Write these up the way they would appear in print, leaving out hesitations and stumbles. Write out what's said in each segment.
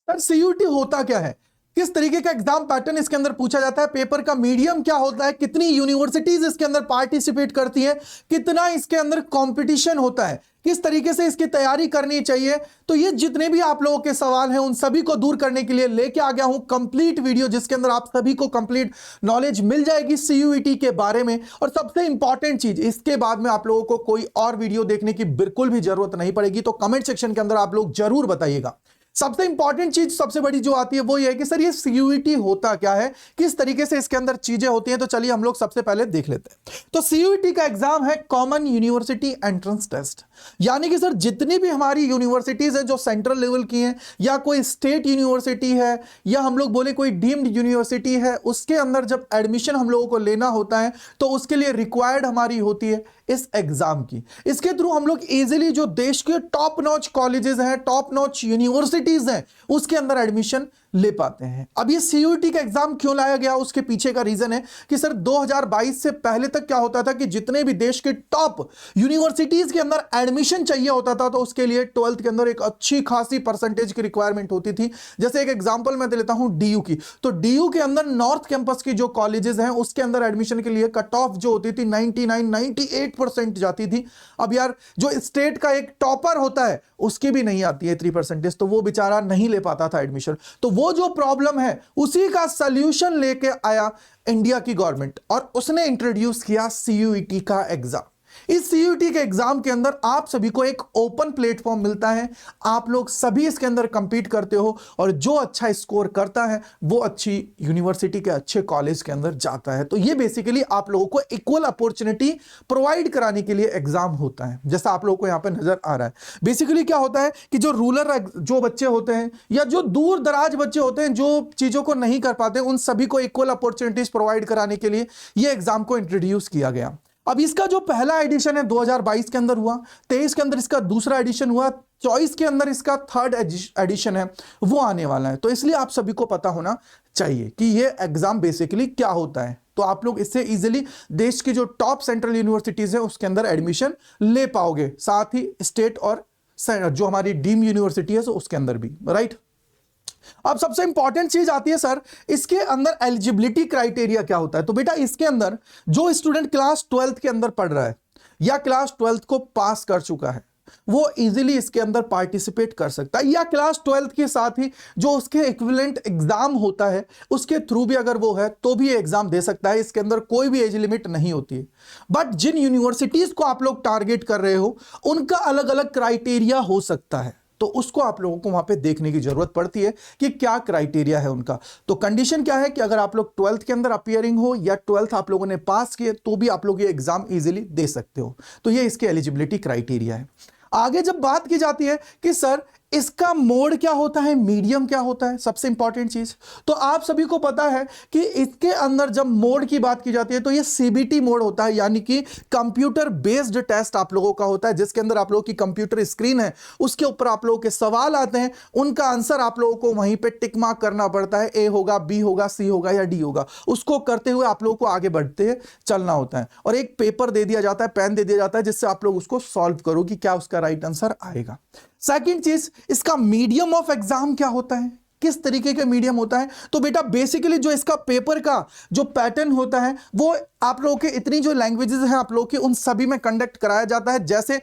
Sir CUET होता क्या है, किस तरीके का एग्जाम पैटर्न इसके अंदर पूछा जाता है, पेपर का मीडियम क्या होता है, कितनी यूनिवर्सिटीज इसके अंदर पार्टिसिपेट करती है, कितना इसके अंदर कंपटीशन होता है, किस तरीके से इसकी तैयारी करनी चाहिए। तो ये जितने भी आप लोगों के सवाल हैं उन सभी को दूर करने के लिए लेके आ गया हूं कंप्लीट वीडियो, जिसके अंदर आप सभी को कंप्लीट नॉलेज मिल जाएगी सीयूईटी के बारे में। और सबसे इंपॉर्टेंट चीज, इसके बाद में आप लोगों को कोई और वीडियो देखने की बिल्कुल भी जरूरत नहीं पड़ेगी। तो कमेंट सेक्शन के अंदर आप लोग जरूर बताइएगा। सबसे इंपॉर्टेंट चीज सबसे बड़ी जो आती है वो ये है कि सर ये सीयूईटी होता क्या है, किस तरीके से इसके अंदर चीजें होती हैं। तो चलिए हम लोग सबसे पहले देख लेते हैं। तो सीयूईटी का एग्जाम है कॉमन यूनिवर्सिटी एंट्रेंस टेस्ट, यानी कि सर जितनी भी हमारी यूनिवर्सिटीज हैं जो सेंट्रल लेवल की हैं, या कोई स्टेट यूनिवर्सिटी है, या हम लोग बोले कोई डीम्ड यूनिवर्सिटी है, उसके अंदर जब एडमिशन हम लोगों को लेना होता है तो उसके लिए रिक्वायर्ड हमारी होती है इस एग्जाम की। इसके थ्रू हम लोग इजीली जो देश के टॉप नॉच कॉलेजेस हैं, टॉप नॉच यूनिवर्सिटीज हैं, उसके अंदर एडमिशन ले पाते हैं। अब ये सीयूईटी का एग्जाम क्यों लाया गया, उसके पीछे का रीजन है कि सर 2022 से पहले तक क्या होता था कि जितने भी देश के टॉप यूनिवर्सिटीज के अंदर एडमिशन चाहिए होता था तो उसके लिए 12th के अंदर एक अच्छी खासी परसेंटेज की रिक्वायरमेंट होती थी। जैसे एक एग्जांपल मैं दे लेता हूं डीयू की, तो डीयू के अंदर नॉर्थ कैंपस की जो कॉलेजेस हैं उसके अंदर एडमिशन के लिए कट ऑफ जो होती थी 98% जाती थी। अब यार जो स्टेट का एक टॉपर होता है उसकी भी नहीं आती है 3%, तो वो बेचारा नहीं ले पाता था एडमिशन। तो वो जो प्रॉब्लम है उसी का सॉल्यूशन लेके आया इंडिया की गवर्नमेंट और उसने इंट्रोड्यूस किया सीयूईटी का एग्जाम। इस सीयूईटी के एग्जाम के अंदर आप सभी को एक ओपन प्लेटफॉर्म मिलता है, आप लोग सभी इसके अंदर कंपीट करते हो और जो अच्छा स्कोर करता है वो अच्छी यूनिवर्सिटी के अच्छे कॉलेज के अंदर जाता है। तो ये बेसिकली आप लोगों को इक्वल अपॉर्चुनिटी प्रोवाइड कराने के लिए एग्जाम होता है, जैसा आप लोगों को यहां पे नजर आ रहा है। बेसिकली क्या होता है कि जो रूरल जो बच्चे होते हैं या जो दूर दराज बच्चे होते हैं जो चीजों को नहीं कर पाते, उन सभी को इक्वल अपॉर्चुनिटीज प्रोवाइड कराने के लिए ये एग्जाम को इंट्रोड्यूस किया गया। अब इसका जो पहला एडिशन है 2022 के अंदर हुआ, 23 के अंदर इसका दूसरा एडिशन हुआ, 24 के अंदर इसका थर्ड एडिशन है वो आने वाला है। तो इसलिए आप सभी को पता होना चाहिए कि ये एग्जाम बेसिकली क्या होता है। तो आप लोग इससे इजीली देश की जो टॉप सेंट्रल यूनिवर्सिटीज है उसके अंदर एडमिशन ले पाओगे, साथ ही स्टेट और जो हमारी डीम यूनिवर्सिटी है उसके अंदर भी, राइट। अब सबसे इंपॉर्टेंट चीज आती है सर इसके अंदर एलिजिबिलिटी क्राइटेरिया क्या होता है। तो बेटा इसके अंदर जो स्टूडेंट क्लास 12th के अंदर पढ़ रहा है या क्लास 12th को पास कर चुका है वो इजीली इसके अंदर पार्टिसिपेट कर सकता है, या क्लास 12th के साथ ही जो उसके इक्विवेलेंट एग्जाम होता है उसके थ्रू भी अगर वो है तो भी एग्जाम दे सकता है। इसके अंदर कोई भी एज लिमिट नहीं होती है। बट जिन यूनिवर्सिटीज को आप लोग टारगेट कर रहे हो उनका अलग अलग क्राइटेरिया हो सकता है, तो उसको आप लोगों को वहां पे देखने की जरूरत पड़ती है कि क्या क्राइटेरिया है उनका। तो कंडीशन क्या है कि अगर आप लोग 12th के अंदर अपीयरिंग हो या 12th आप लोगों ने पास किए तो भी आप लोग ये एग्जाम इजीली दे सकते हो। तो ये इसके एलिजिबिलिटी क्राइटेरिया है। आगे जब बात की जाती है कि सर इसका मोड क्या होता है, मीडियम क्या होता है, सबसे इंपॉर्टेंट चीज, तो आप सभी को पता है कि इसके अंदर जब मोड की बात की जाती है तो ये सीबीटी मोड होता है, यानी कि कंप्यूटर बेस्ड टेस्ट आप लोगों का होता है, जिसके अंदर आप लोगों की कंप्यूटर स्क्रीन है उसके ऊपर आप लोगों के सवाल आते हैं, उनका आंसर आप लोगों को वहीं पे टिक मार्क करना पड़ता है, ए होगा, बी होगा, सी होगा या डी होगा। उसको करते हुए आप लोगों को आगे बढ़ते चलना होता है और एक पेपर दे दिया जाता है, पेन दे दिया जाता है, जिससे आप लोग उसको सॉल्व करो कि क्या उसका राइट आंसर आएगा। सेकंड चीज, इसका मीडियम ऑफ एग्जाम क्या होता है, किस तरीके का मीडियम होता है। तो बेटा बेसिकली जो इसका पेपर का जो पैटर्न होता है वो आप लोगों के इतनी जो लैंग्वेजेस हैं आप लोगों की उन सभी में कंडक्ट कराया जाता है, जैसे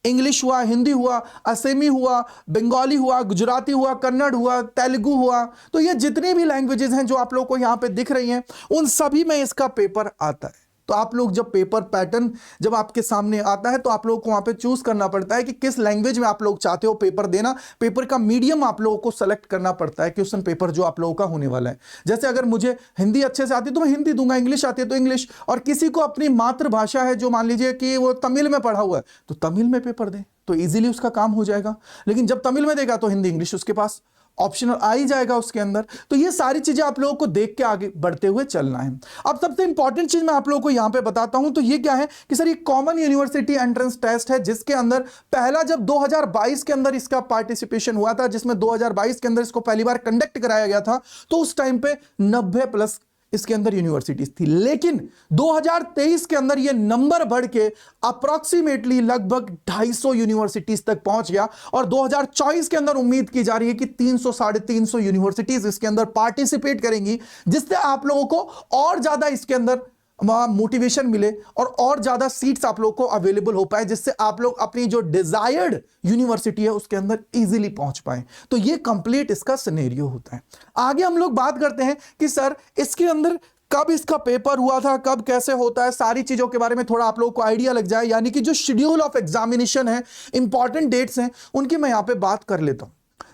इंग्लिश हुआ, हिंदी हुआ, असमी हुआ, बंगाली हुआ, गुजराती हुआ, कन्नड़ हुआ, तेलुगु हुआ। तो ये जितनी भी लैंग्वेजेस हैं जो आप लोगों को यहां पे दिख रही हैं उन सभी में इसका पेपर आता है। तो आप लोग जब पेपर पैटर्न जब आपके सामने आता है तो आप लोगों को वहां पे चूज करना पड़ता है कि किस लैंग्वेज में आप लोग चाहते हो पेपर देना। पेपर का मीडियम आप लोगों को सेलेक्ट करना पड़ता है, क्वेश्चन पेपर जो आप लोगों का होने वाला है। जैसे अगर मुझे हिंदी अच्छे से आती है तो मैं हिंदी दूंगा, इंग्लिश आती है तो इंग्लिश, और किसी को अपनी मातृभाषा है जो मान लीजिए कि वो तमिल में पढ़ा हुआ है तो तमिल में पेपर दे तो इजीली उसका काम हो जाएगा। लेकिन जब तमिल में देगा तो हिंदी इंग्लिश उसके पास ऑप्शनल आ ही जाएगा उसके अंदर। तो ये सारी चीजें आप लोगों को देख के आगे बढ़ते हुए चलना है। अब सबसे इंपॉर्टेंट चीज मैं आप लोगों को यहां पे बताता हूं, तो ये क्या है कि सर ये कॉमन यूनिवर्सिटी एंट्रेंस टेस्ट है, जिसके अंदर पहला जब 2022 के अंदर इसका पार्टिसिपेशन हुआ था, जिसमें 2022 के अंदर इसको पहली बार कंडक्ट कराया गया था, तो उस टाइम पे 90+ इसके अंदर यूनिवर्सिटीज थी, लेकिन 2023 के अंदर ये नंबर बढ़ के अप्रॉक्सीमेटली लगभग 250 यूनिवर्सिटीज तक पहुंच गया और 2024 के अंदर उम्मीद की जा रही है कि 300 साढ़े 300 यूनिवर्सिटीज इसके अंदर पार्टिसिपेट करेंगी, जिससे आप लोगों को और ज्यादा इसके अंदर मोटिवेशन मिले और ज्यादा सीट्स आप लोग को अवेलेबल हो पाए, जिससे आप लोग अपनी जो डिजायर्ड यूनिवर्सिटी है उसके अंदर इजीली पहुंच पाए। तो ये कंप्लीट इसका सिनेरियो होता है। आगे हम लोग बात करते हैं कि सर इसके अंदर कब इसका पेपर हुआ था, कब कैसे होता है, सारी चीजों के बारे में थोड़ा आप लोगों को आइडिया लग जाए, यानी कि जो शेड्यूल ऑफ एग्जामिनेशन है, इंपॉर्टेंट डेट्स हैं, उनकी मैं यहां पे बात कर लेता हूं।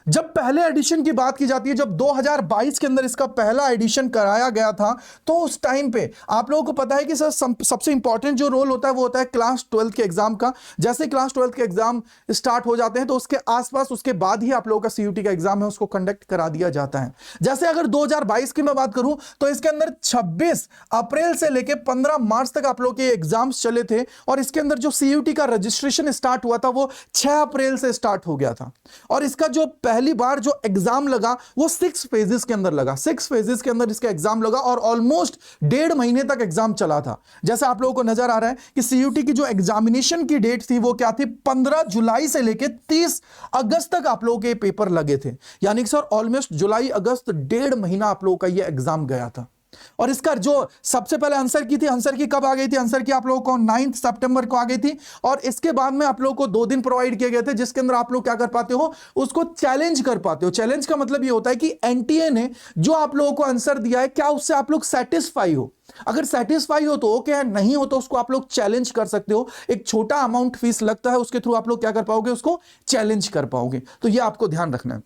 जब पहले एडिशन की बात की जाती है, जब 2022 के अंदर इसका पहला एडिशन कराया गया था, तो उस टाइम पे आप लोगों को पता है कि सर सबसे इंपॉर्टेंट जो रोल होता है वो होता है क्लास 12 के एग्जाम का। जैसे क्लास 12 के एग्जाम स्टार्ट हो जाते हैं तो उसके आसपास उसके बाद ही आप लोगों का सीयूटी का एग्जाम है उसको कंडक्ट करा दिया जाता है। जैसे अगर 2022 की मैं बात करूं तो इसके अंदर 26 अप्रैल से लेकर 15 मार्च तक आप लोग के एग्जाम्स चले थे और इसके अंदर जो सीयूटी का रजिस्ट्रेशन स्टार्ट हुआ था वो 6 अप्रैल से स्टार्ट हो गया था और इसका जो पहली बार जो एग्जाम लगा वो 6 फेजेस के अंदर लगा। 6 फेजेस के अंदर इसका एग्जाम लगा और ऑलमोस्ट 1.5 महीने तक एग्जाम चला था। जैसे आप लोगों को नजर आ रहा है कि सीयूटी की जो एग्जामिनेशन की डेट थी वो क्या थी, 15 जुलाई से लेकर 30 अगस्त तक आप लोगों के पेपर लगे थे, यानी कि सर ऑलमोस्ट जुलाई अगस्त 1.5 महीना आप लोगों का ये एग्जाम गया था। और इसका जो सबसे पहले आंसर की थी, आंसर की कब आ गई थी, आंसर की आप लोगों को 9 सितंबर को आ गई थी और इसके बाद में आप लोगों को 2 दिन प्रोवाइड किए गए थे जिसके अंदर आप लोग क्या कर पाते हो, उसको चैलेंज कर पाते हो। चैलेंज का मतलब ये होता है कि एनटीए ने जो आप लोगों को आंसर दिया है क्या उससे आप लोग सेटिस्फाई हो, अगर सेटिस्फाई हो तो ओके है, नहीं हो तो उसको आप लोग चैलेंज कर सकते हो। एक छोटा अमाउंट फीस लगता है, उसके थ्रू आप लोग क्या कर पाओगे, उसको चैलेंज कर पाओगे। तो ये आपको ध्यान रखना है।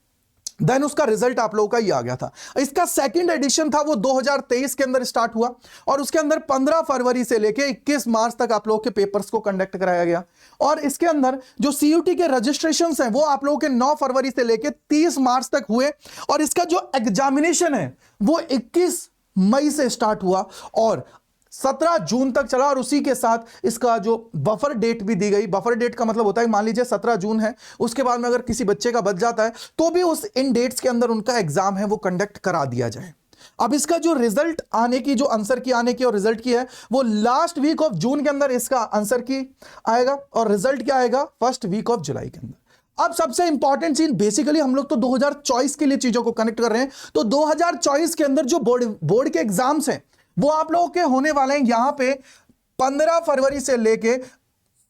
देन उसका रिजल्ट आप लोगों का ये आ गया था। इसका सेकंड एडिशन था वो 2023 के अंदर स्टार्ट हुआ और उसके अंदर 15 फरवरी से लेके 21 मार्च तक आप लोगों के पेपर्स को कंडक्ट कराया गया और इसके अंदर जो सीयूटी के रजिस्ट्रेशंस हैं वो आप लोगों के 9 फरवरी से लेके 30 मार्च तक हुए और इसका जो एग्जामिनेशन है वो 21 मई से स्टार्ट हुआ और 17 जून तक चला और उसी के साथ इसका जो बफर डेट भी दी गई। बफर डेट का मतलब होता है मान लीजिए 17 जून है, उसके बाद में अगर किसी बच्चे का बच जाता है तो भी उस इन डेट्स के अंदर उनका एग्जाम है वो कंडक्ट करा दिया जाए। अब इसका जो रिजल्ट आने की, जो आंसर की आने की और रिजल्ट की है वो लास्ट वीक ऑफ जून के अंदर इसका आंसर की आएगा और रिजल्ट क्या आएगा, फर्स्ट वीक ऑफ जुलाई के अंदर। अब सबसे इंपॉर्टेंट चीज, बेसिकली हम लोग तो 2024 के लिए चीजों को कनेक्ट कर रहे हैं, तो 2024 के अंदर जो बोर्ड के एग्जाम्स हैं वो आप लोगों के होने वाले हैं यहां पे 15 फरवरी से लेके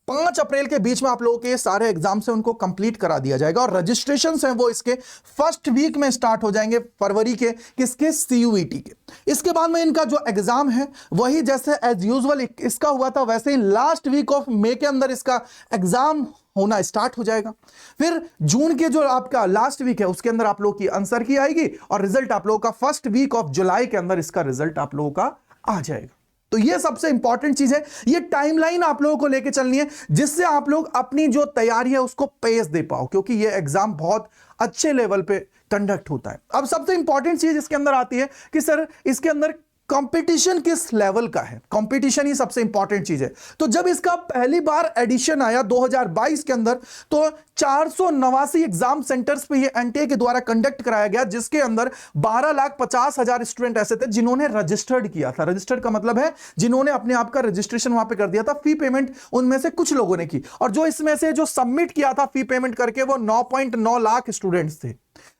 5 अप्रैल के बीच में आप लोगों के सारे एग्जाम से उनको कंप्लीट करा दिया जाएगा और रजिस्ट्रेशंस हैं वो इसके फर्स्ट वीक में स्टार्ट हो जाएंगे फरवरी के, किसके, सीयूईटी के। इसके बाद में इनका जो एग्जाम है वही जैसे एज यूजुअल इसका हुआ था वैसे ही लास्ट वीक ऑफ मई के अंदर इसका एग्जाम होना स्टार्ट हो जाएगा। फिर जून के जो आपका लास्ट वीक है उसके अंदर आप लोग की आंसर की आएगी और रिजल्ट आप लोगों का फर्स्ट वीक ऑफ जुलाई के अंदर इसका रिजल्ट आप लोगों का आ जाएगा। तो ये सबसे इंपॉर्टेंट चीज है, ये टाइमलाइन आप लोगों को लेके चलनी है जिससे आप लोग अपनी जो तैयारी है उसको पेस दे पाओ, क्योंकि ये एग्जाम बहुत अच्छे लेवल पे कंडक्ट होता है। अब सबसे इंपॉर्टेंट चीज इसके अंदर आती है कि सर इसके अंदर कंपटीशन किस लेवल का है, कंपटीशन ही सबसे इंपॉर्टेंट चीज है। तो जब इसका पहली बार एडिशन आया 2022 के अंदर तो 489 एग्जाम सेंटर्स पे ये एनटीए के द्वारा कंडक्ट कराया गया, जिसके अंदर 12,50,000 स्टूडेंट ऐसे थे जिन्होंने रजिस्टर्ड किया था। रजिस्टर्ड का मतलब है जिन्होंने अपने आप का रजिस्ट्रेशन वहां पे कर दिया था, फी पेमेंट उनमें से कुछ लोगों ने की और जो इसमें से जो सबमिट किया था फी पेमेंट करके वो 9.9 लाख स्टूडेंट्स थे।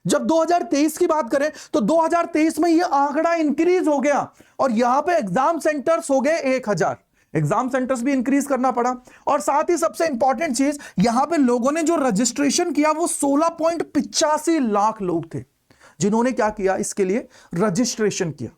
जब 2023 की बात करें तो 2023 में यह आंकड़ा इंक्रीज हो गया और यहां पे एग्जाम सेंटर्स हो गए 1000, एग्जाम सेंटर्स भी इंक्रीज करना पड़ा और साथ ही सबसे इंपॉर्टेंट चीज यहां पे लोगों ने जो रजिस्ट्रेशन किया वो 16.85 लाख लोग थे जिन्होंने क्या किया, इसके लिए रजिस्ट्रेशन किया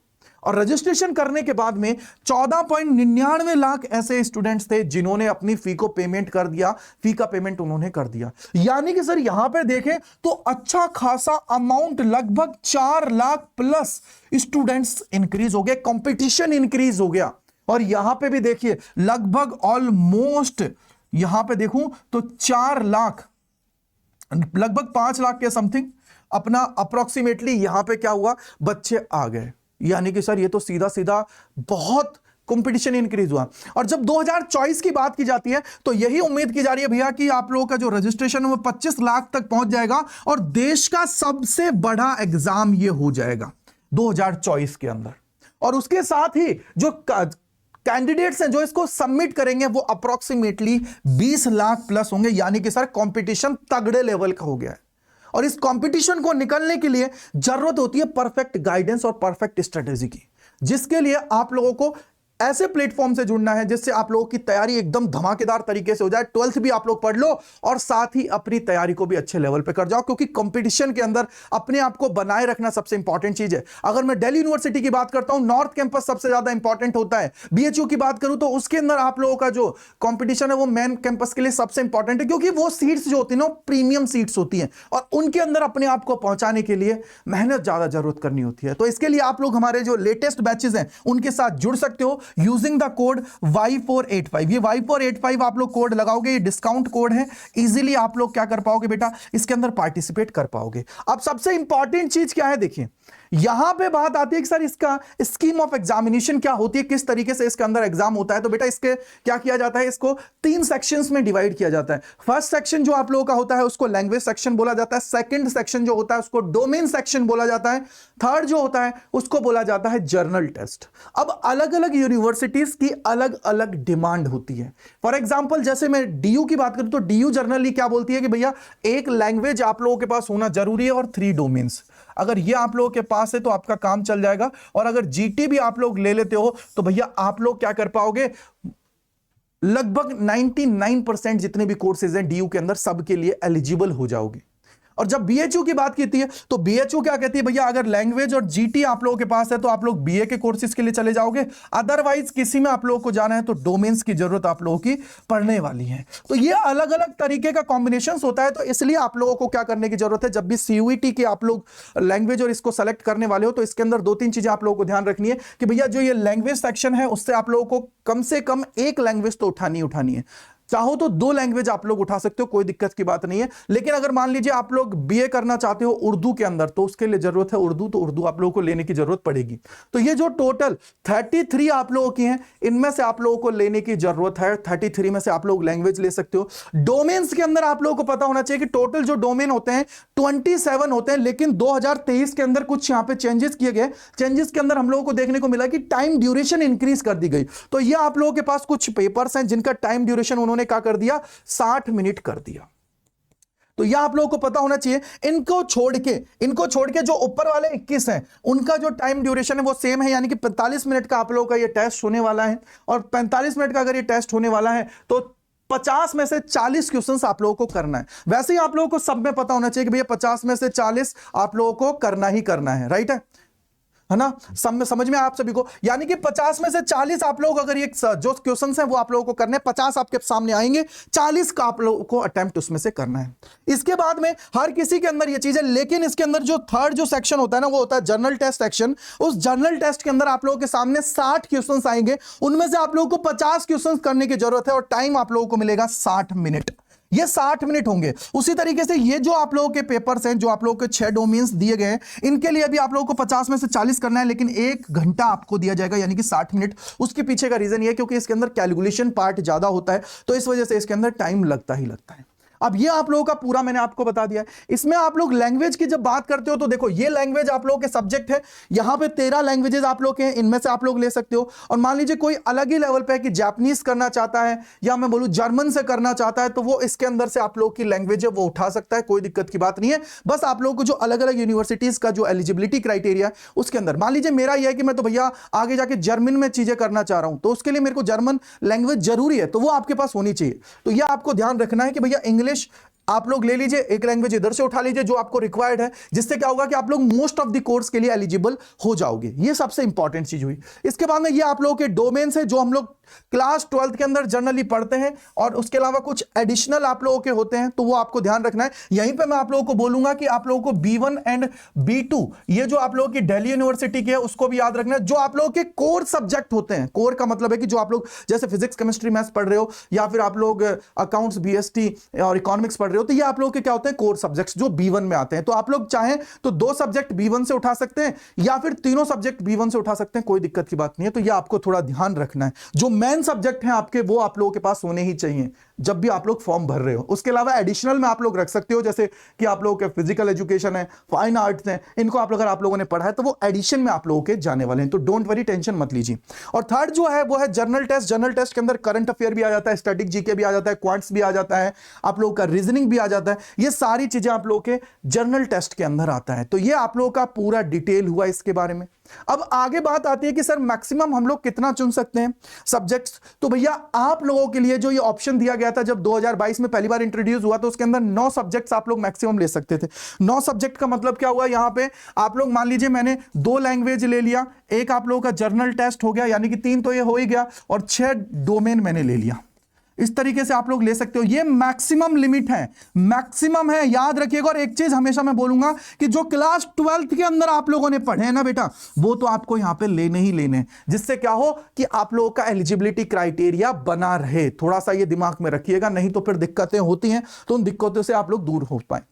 और रजिस्ट्रेशन करने के बाद में 14.99 लाख ऐसे स्टूडेंट्स थे जिन्होंने अपनी फी को पेमेंट कर दिया, फी का पेमेंट उन्होंने कर दिया। यानी कि सर यहां पे देखें तो अच्छा खासा अमाउंट, लगभग 4 लाख प्लस स्टूडेंट्स इंक्रीज हो गए, कंपटीशन इंक्रीज हो गया। और यहां पे भी देखिए लगभग ऑलमोस्ट यहां पे देखूं तो 4 लाख, लगभग 5 लाख के समथिंग अपना अप्रोक्सीमेटली यहां पे क्या हुआ, बच्चे आ गए। यानी कि सर ये तो सीधा सीधा बहुत कंपटीशन इंक्रीज हुआ। और जब 2024 की बात की जाती है तो यही उम्मीद की जा रही है भैया कि आप लोगों का जो रजिस्ट्रेशन है वो 25 लाख तक पहुंच जाएगा और देश का सबसे बड़ा एग्जाम ये हो जाएगा 2024 के अंदर। और उसके साथ ही जो कैंडिडेट्स हैं जो इसको सबमिट करेंगे वो अप्रोक्सीमेटली 20 लाख प्लस होंगे, यानी कि सर कंपटीशन तगड़े लेवल का हो गया है। और इस कंपटीशन को निकलने के लिए जरूरत होती है परफेक्ट गाइडेंस और परफेक्ट स्ट्रेटेजी की, जिसके लिए आप लोगों को ऐसे प्लेटफॉर्म से जुड़ना है जिससे आप लोगों की तैयारी एकदम धमाकेदार तरीके से हो जाए। 12th भी आप लोग पढ़ लो और साथ ही अपनी तैयारी को भी अच्छे लेवल पे कर जाओ, क्योंकि कंपटीशन के अंदर अपने आप को बनाए रखना सबसे इंपॉर्टेंट चीज है। अगर मैं दिल्ली यूनिवर्सिटी की बात करता हूं, नॉर्थ कैंपस सबसे ज्यादा इंपॉर्टेंट होता है। बीएचयू की बात करूं तो उसके अंदर आप लोगों का जो कंपटीशन है वो मेन कैंपस के लिए सबसे इंपॉर्टेंट है, क्योंकि वो सीट्स जो होती है ना प्रीमियम सीट्स होती हैं और उनके अंदर अपने आप को पहुंचाने के लिए मेहनत ज्यादा जरूरत करनी होती है। तो इसके लिए आप लोग हमारे जो लेटेस्ट बैचेस हैं उनके साथ जुड़ सकते हो यूजिंग द कोड Y485। ये Y485 आप लोग कोड लगाओगे, ये डिस्काउंट कोड है, इजीली आप लोग क्या कर पाओगे बेटा, इसके अंदर पार्टिसिपेट कर पाओगे। अब सबसे इंपॉर्टेंट चीज क्या है, देखिए यहां पे बात आती है कि सर इसका स्कीम ऑफ एग्जामिनेशन क्या होती है, किस तरीके से इसके अंदर एग्जाम होता है। तो बेटा इसके क्या किया जाता है, इसको 3 सेक्शंस में डिवाइड किया जाता है। फर्स्ट सेक्शन जो आप लोगों का होता है उसको लैंग्वेज सेक्शन बोला जाता है। सेकंड सेक्शन जो होता है उसको डोमेन सेक्शन बोला जाता है। थर्ड जो होता है उसको बोला जाता है जर्नल टेस्ट। अब अलग अलग यूनिवर्सिटीज की अलग अलग डिमांड होती है। फॉर एग्जाम्पल जैसे मैं डीयू की बात करूं तो डीयू जर्नली क्या बोलती है कि भैया एक लैंग्वेज आप लोगों के पास होना जरूरी है और 3 डोमेन्स, अगर ये आप लोगों के पास है तो आपका काम चल जाएगा। और अगर जीटी भी आप लोग ले लेते हो तो भैया आप लोग क्या कर पाओगे, लगभग 99% जितने भी कोर्सेज हैं डीयू के अंदर सबके लिए एलिजिबल हो जाओगे। और जब बीएचयू की बात की है तो बीएचयू क्या कहती है, भैया अगर लैंग्वेज और जीटी आप लोगों के पास है तो आप लोग बीए के कोर्सेज के लिए चले जाओगे, अदरवाइज किसी में आप लोगों को जाना है तो डोमेन्स की जरूरत आप लोगों की पड़ने वाली है। तो ये अलग अलग तरीके का कॉम्बिनेशन होता है। तो इसलिए आप लोगों को क्या करने की जरूरत है, जब भी सीयूईटी के आप लोग लैंग्वेज और इसको सेलेक्ट करने वाले हो तो इसके अंदर 2-3 चीजें आप लोगों को ध्यान रखनी है कि भैया जो ये लैंग्वेज सेक्शन है उससे आप लोगों को कम से कम एक लैंग्वेज तो उठानी है। चाहो तो 2 लैंग्वेज आप लोग उठा सकते हो, कोई दिक्कत की बात नहीं है। लेकिन अगर मान लीजिए आप लोग बीए करना चाहते हो उर्दू के अंदर तो उसके लिए जरूरत है उर्दू, तो उर्दू आप लोगों को लेने की जरूरत पड़ेगी। तो ये जो टोटल 33 आप लोगों की हैं इनमें से आप लोगों को लेने की जरूरत है। 33 में से आप लोग लैंग्वेज ले सकते हो। डोमेन्स के अंदर आप लोगों को पता होना चाहिए कि टोटल जो डोमेन होते हैं 27 होते हैं, लेकिन 2023 के अंदर कुछ यहां पे चेंजेस किए गए। चेंजेस के अंदर हम लोगों को देखने को मिला कि टाइम ड्यूरेशन इंक्रीज कर दी गई। तो ये आप लोगों के पास कुछ पेपर्स हैं जिनका टाइम ड्यूरेशन उन्होंने क्या कर दिया, 60 मिनट कर दिया। तो यह आप लोगों को पता होना चाहिए। इनको छोड़ के जो ऊपर वाले 21 हैं उनका जो टाइम ड्यूरेशन है वो सेम है, यानी कि 45 मिनट का आप लोगों का ये टेस्ट होने वाला है। और 45 मिनट का अगर ये टेस्ट होने वाला है तो 50 में से 40 क्वेश्चंस आप लोगों को करना है। वैसे ही आप लोगों को सब में पता होना चाहिए कि भैया 50 में से 40 आप लोगों को करना ही करना है, राइट है ना, सब में समझ में आप सभी को। यानी कि 50 में से 40 आप लोग अगर ये जो क्वेश्चंस हैं वो आप लोगों को करने, 50 आपके सामने आएंगे, 40 का आप लोगों को अटेम्प्ट उसमें से करना है। इसके बाद में हर किसी के अंदर ये चीज है, लेकिन इसके अंदर जो थर्ड जो सेक्शन होता है ना वो होता है जर्नल टेस्ट सेक्शन। उस जर्नल टेस्ट के अंदर आप लोगों के सामने 60 क्वेश्चंस आएंगे, उनमें से आप लोगों को 50 क्वेश्चंस करने की जरूरत है और टाइम आप लोगों को मिलेगा 60 मिनट। ये 60 मिनट होंगे। उसी तरीके से ये जो आप लोगों के पेपर्स हैं, जो आप लोगों के 6 डोमेन्स दिए गए हैं, इनके लिए भी आप लोगों को 50 में से 40 करना है, लेकिन 1 घंटा आपको दिया जाएगा, यानी कि 60 मिनट। उसके पीछे का रीजन ये क्योंकि इसके अंदर कैलकुलेशन पार्ट ज्यादा होता है, तो इस वजह से इसके अंदर टाइम लगता ही लगता है। अब ये आप लोगों का पूरा मैंने आपको बता दिया है। इसमें आप लोग लैंग्वेज की जब बात करते हो तो देखो ये लैंग्वेज आप लोगों के सब्जेक्ट है, यहां पे 13 लैंग्वेजेस आप लोग के हैं, इनमें से आप लोग ले सकते हो। और मान लीजिए कोई अलग ही लेवल पे है कि जापानीज करना चाहता है या मैं बोलूं जर्मन से करना चाहता है, तो वो इसके अंदर से आप लोग की लैंग्वेज है वो उठा सकता है, कोई दिक्कत की बात नहीं है। बस आप लोगों को जो अलग अलग यूनिवर्सिटीज का जो एलिजिबिलिटी क्राइटेरिया है उसके अंदर, मान लीजिए मेरा यह है कि मैं तो भैया आगे जाके जर्मन में चीजें करना चाह रहा हूं, तो उसके लिए मेरे को जर्मन लैंग्वेज जरूरी है, तो वो आपके पास होनी चाहिए। तो यह आपको ध्यान रखना है कि भैया इंग्लिश आप लोग ले लीजिए, एक लैंग्वेज इधर से उठा लीजिए जो आपको रिक्वायर्ड है, जिससे क्या होगा कि आप लोग मोस्ट ऑफ द कोर्स के लिए एलिजिबल हो जाओगे। ये सबसे इंपॉर्टेंट चीज हुई। इसके बाद में ये आप लोगों के डोमेन्स है जो हम लोग क्लास 12th के अंदर जनरली पढ़ते हैं, और उसके अलावा कुछ एडिशनल आप लोगों के होते हैं, तो वो आपको ध्यान रखना है। यहीं पे मैं आप लोगों को बोलूंगा कि आप लोगों को B1 एंड B2 ये जो आप लोगों की दिल्ली यूनिवर्सिटी की है उसको भी याद रखना है। जो आप लोगों के कोर सब्जेक्ट होते हैं, कोर का मतलब है कि जो आप लोग जैसे फिजिक्स केमिस्ट्री मैथ्स पढ़ रहे हो, या फिर आप लोग अकाउंट्स BST और इकोनॉमिक्स पढ़ रहे हो, हो, तो ये आप लोगों के क्या होते हैं, कोर सब्जेक्ट्स जो B1 में आते हैं। तो आप लोग चाहें तो 2 सब्जेक्ट B1 से उठा सकते हैं या फिर तीनों सब्जेक्ट B1 से उठा सकते हैं, कोई दिक्कत की बात नहीं है। तो ये आपको थोड़ा ध्यान रखना है, जो मेन सब्जेक्ट हैं आपके वो आप लोगों के पास होने ही चाहिए जब भी आप लोग फॉर्म भर रहे हो। उसके अलावा एडिशनल में आप लोग रख सकते हो, जैसे कि आप लोगों के फिजिकल एजुकेशन है, फाइन आर्ट्स है, इनको अगर आप लोगों ने पढ़ा है तो वो एडिशन में आप लोगों के जाने वाले हैं, तो डोंट वरी, टेंशन मत लीजिए। और थर्ड जो है वो है जनरल टेस्ट। जनरल टेस्ट के अंदर करंट अफेयर भी आ जाता है, स्टैटिक जीके भी आ जाता है, क्वांट्स भी आ जाता है, आप लोगों का रीजनिंग भी आ जाता है। ये सारी चीजें आप लोगों के जनरल टेस्ट के अंदर आता है। तो ये आप लोगों का पूरा डिटेल हुआ इसके बारे में। अब आगे बात आती है कि सर मैक्सिमम हम लोग कितना चुन सकते हैं सब्जेक्ट्स। तो भैया आप लोगों के लिए जो ये ऑप्शन दिया गया था जब 2022 में पहली बार इंट्रोड्यूस हुआ, तो उसके अंदर 9 सब्जेक्ट्स आप लोग मैक्सिमम ले सकते थे। 9 सब्जेक्ट का मतलब क्या हुआ, यहां पे आप लोग मान लीजिए मैंने 2 लैंग्वेज ले लिया, एक आप लोगों का जर्नल टेस्ट हो गया, यानी कि 3 तो ये हो ही गया, और 6 डोमेन मैंने ले लिया। इस तरीके से आप लोग ले सकते हो। ये मैक्सिमम लिमिट है, मैक्सिमम है, याद रखिएगा। और एक चीज हमेशा मैं बोलूंगा कि जो क्लास 12th के अंदर आप लोगों ने पढ़े हैं ना बेटा, वो तो आपको यहां पे लेने ही लेने, जिससे क्या हो कि आप लोगों का एलिजिबिलिटी क्राइटेरिया बना रहे। थोड़ा सा ये दिमाग में रखिएगा, नहीं तो फिर दिक्कतें होती हैं, तो उन दिक्कतों से आप लोग दूर हो पाए।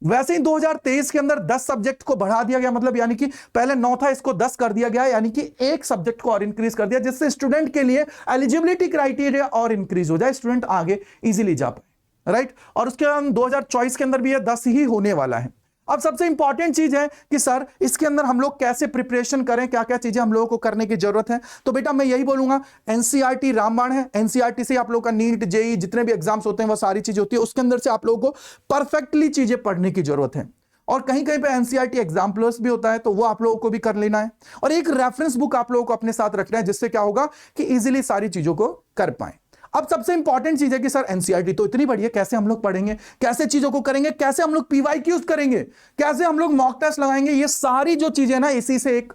वैसे ही 2023 के अंदर 10 सब्जेक्ट को बढ़ा दिया गया, मतलब यानी कि पहले 9 था, इसको 10 कर दिया गया, यानी कि एक सब्जेक्ट को और इंक्रीज कर दिया, जिससे स्टूडेंट के लिए एलिजिबिलिटी क्राइटेरिया और इंक्रीज हो जाए, स्टूडेंट आगे इजीली जा पाए, राइट। और उसके बाद 2024 के अंदर भी ये 10 ही होने वाला है। अब सबसे इंपॉर्टेंट चीज है कि सर इसके अंदर हम लोग कैसे प्रिपरेशन करें, क्या क्या चीजें हम लोगों को करने की जरूरत है। तो बेटा मैं यही बोलूंगा, एनसीईआरटी रामबाण है, एनसीईआरटी से आप लोगों का नीट जेई जितने भी एग्जाम्स होते हैं वो सारी चीजें होती है, उसके अंदर से आप लोगों को परफेक्टली चीजें पढ़ने की जरूरत है। और कहीं कहीं पे एनसीईआरटी एग्जाम्पलर्स भी होता है, तो वो आप लोगों को भी कर लेना है। और एक रेफरेंस बुक आप लोगों को अपने साथ रखना है, जिससे क्या होगा कि इजीली सारी चीजों को कर पाए। अब सबसे इंपॉर्टेंट चीज है कि सर एनसीईआरटी तो इतनी बड़ी है, कैसे हम लोग पढ़ेंगे, कैसे चीजों को करेंगे, कैसे हम लोग पीवाईक्यूज करेंगे, कैसे हम लोग मॉक टेस्ट लगाएंगे, ये सारी जो चीजें ना, इसी से एक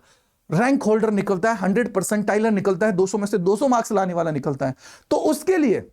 रैंक होल्डर निकलता है, 100 परसेंटाइलर निकलता है, 200 में से 200 मार्क्स लाने वाला निकलता है। तो उसके लिए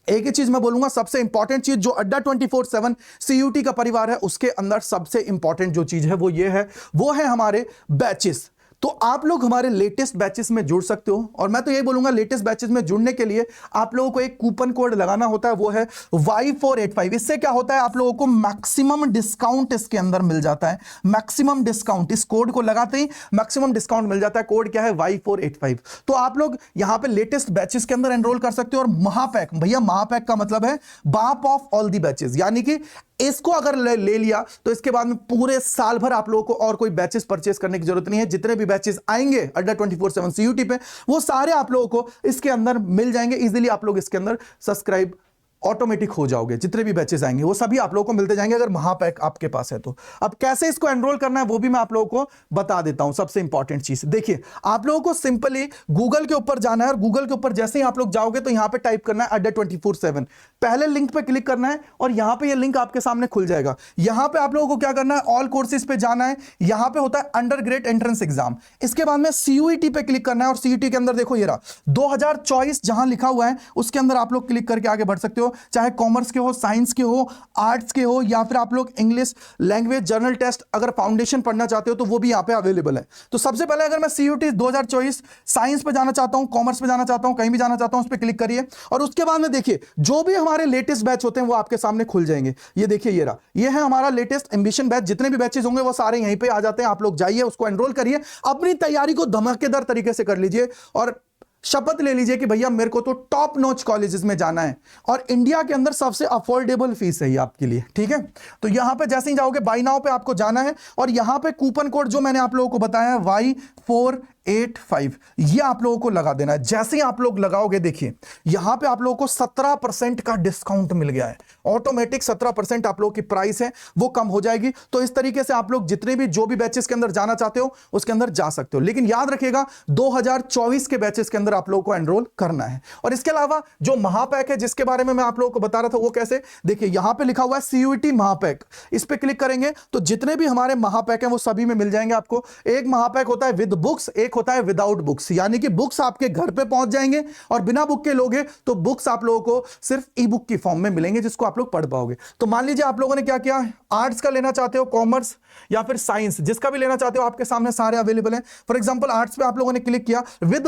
एक ही चीज मैं बोलूंगा, सबसे इंपॉर्टेंट चीज जो अड्डा 24/7 सीयूटी का परिवार है, उसके अंदर सबसे इंपॉर्टेंट जो चीज है वो ये है, वो है हमारे बैचेस। तो आप लोग हमारे लेटेस्ट बैचेस में जुड़ सकते हो। और मैं तो यही बोलूंगा, लेटेस्ट बैचेस में जुड़ने के लिए आप लोगों को एक कूपन कोड लगाना होता है, वो है Y485। इससे क्या होता है, आप लोगों को मैक्सिमम डिस्काउंट इसके अंदर मिल जाता है, मैक्सिमम डिस्काउंट। इस कोड को लगाते ही मैक्सिमम डिस्काउंट मिल जाता है। कोड क्या है, Y485। तो आप लोग यहां पे लेटेस्ट बैचेस के अंदर एनरोल कर सकते हो। और महापैक, भैया महापैक का मतलब है बाप ऑफ ऑल दी बैचेस, यानी कि इसको अगर ले लिया तो इसके बाद में पूरे साल भर आप लोगों को और कोई बैचेस परचेस करने की जरूरत नहीं है। जितने भी बैचेस आएंगे अड्डा 24/7 सीयूटी पे, वो सारे आप लोगों को इसके अंदर मिल जाएंगे। इजीली आप लोग इसके अंदर सब्सक्राइब ऑटोमेटिक हो जाओगे। जितने भी बैचेस आएंगे वो सभी आप लोगों को मिलते जाएंगे, अगर महापैक आपके पास है तो। अब कैसे इसको एनरोल करना है वो भी मैं आप लोगों को बता देता हूं। सबसे इंपॉर्टेंट चीज देखिए, आप लोगों को सिंपली गूगल के ऊपर जाना है, और गूगल के ऊपर जैसे ही आप लोग जाओगे तो यहां पे टाइप करना है अड्डा 24/7। पहले लिंक पे क्लिक करना है और यहां पे ये लिंक आपके सामने खुल जाएगा। यहां पे आप लोगों को क्या करना है, ऑल कोर्सेज पे जाना है। यहां पे होता है अंडर ग्रेड एंट्रेंस एग्जाम। इसके बाद में सीयूईटी पे क्लिक करना है, और सीयूईटी के अंदर देखो ये रहा 2024 जहां लिखा हुआ है, उसके अंदर आप लोग क्लिक करके आगे बढ़ सकते हो। चाहे कॉमर्स के हो, साइंस के हो, आर्ट्स के हो, या फिर आप लोग इंग्लिश लैंग्वेज जर्नल टेस्ट अगर फाउंडेशन पढ़ना चाहते हो तो वो भी यहां पे अवेलेबल है। तो सबसे पहले अगर मैं सीयूटी 2024 साइंस पे जाना चाहता हूं, कॉमर्स पे जाना चाहता हूं, कहीं भी जाना चाहता हूं, उस पर क्लिक करिए। और उसके बाद में देखिए जो भी हमारे लेटेस्ट बैच होते हैं वो आपके सामने खुल जाएंगे। ये देखिए ये रहा, ये है हमारा लेटेस्ट एम्बिशन बैच। जितने भी बैचेस होंगे वो सारे यहीं पे आ जाते हैं। आप लोग जाइए, उसको एनरोल करिए, अपनी तैयारी को धमाकेदार तरीके से कर लीजिए, और शपथ ले लीजिए कि भैया मेरे को तो टॉप नॉच कॉलेजेस में जाना है, और इंडिया के अंदर सबसे अफोर्डेबल फीस है ये आपके लिए, ठीक है। तो यहां पे जैसे ही जाओगे बाय नाउ पे आपको जाना है, और यहां पे कूपन कोड जो मैंने आप लोगों को बताया है Y485, ये आप लोगों को लगा देना है। जैसे ही आप लोग लगाओगे देखिए यहां पे आप लोगों को 17% का डिस्काउंट मिल गया है। ऑटोमेटिक 17% आप लोगों की प्राइस है वो कम हो जाएगी। तो इस तरीके से आप लोग जितने भी जो भी बैचेस के अंदर जाना चाहते हो उसके अंदर जा सकते हो। लेकिन याद रखिएगा 2024 के बैचेस के अंदर आप लोगों को एनरोल करना है। और इसके अलावा जो महापैक है जिसके बारे में मैं आप लोगों को बता रहा था, वो कैसे, देखिए यहां पे लिखा हुआ है सीयूटी महापैक। इस पे क्लिक करेंगे तो जितने भी हमारे महापैक हैं वो सभी में मिल जाएंगे आपको। एक महापैक होता है विद बुक्स, एक होता है विदाउट बुक्स, यानी कि बुक्स आपके घर पे पहुंच जाएंगे और बिना बुक के लोगे तो बुक्स आप लोगों को सिर्फ ई बुक की फॉर्म में मिलेंगे जिसको आप लोग पढ़ पाओगे। तो मान लीजिए आप लोगों ने क्या किया, आर्ट्स का लेना चाहते हो, कॉमर्स या फिर साइंस, जिसका भी लेना चाहते हो आपके सामने सारे अवेलेबल हैं। फॉर एग्जांपल आर्ट्स पे आप लोगों ने क्लिक किया, विद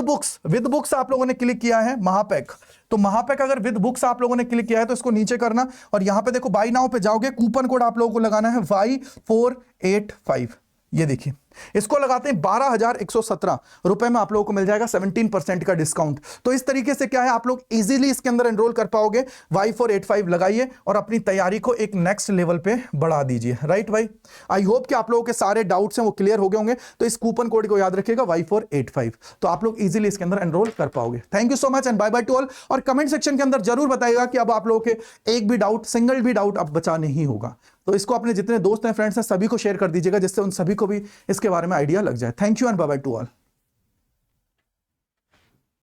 बुक्स आप लोगों ने क्लिक किया है महापैक। तो महापैक अगर विद बुक्स आप लोगों ने क्लिक किया है तो इसको नीचे करना और यहां पे देखो बाय नाउ पे जाओगे, कूपन कोड आप लोगों को लगाना है Y485। ये देखिए इसको लगाते हैं 12,117 रुपए में आप लोगों को मिल जाएगा 17% का डिस्काउंट। तो इस तरीके से क्या है, आप लोग इजीली इसके अंदर एनरोल कर पाओगे। Y485 लगाइए और अपनी तैयारी को एक नेक्स्ट लेवल पे बढ़ा दीजिए। राइट भाई, आई होप कि आप लोगों के सारे डाउट्स हैं वो क्लियर हो गए होंगे। तो इस कूपन कोड को याद रखिएगा Y485, तो आप लोग इजीली इसके अंदर एनरोल कर पाओगे। Thank you so much and bye bye to all. और कमेंट सेक्शन के अंदर जरूर बताइएगा कि अब आप लोगों के एक भी डाउट, सिंगल भी डाउट अब बचा नहीं होगा। तो इसको अपने जितने दोस्त हैं, फ्रेंड्स हैं, सभी को शेयर कर दीजिएगा जिससे उन सभी को भी इसके बारे में आइडिया लग जाए। Thank you and bye bye to all.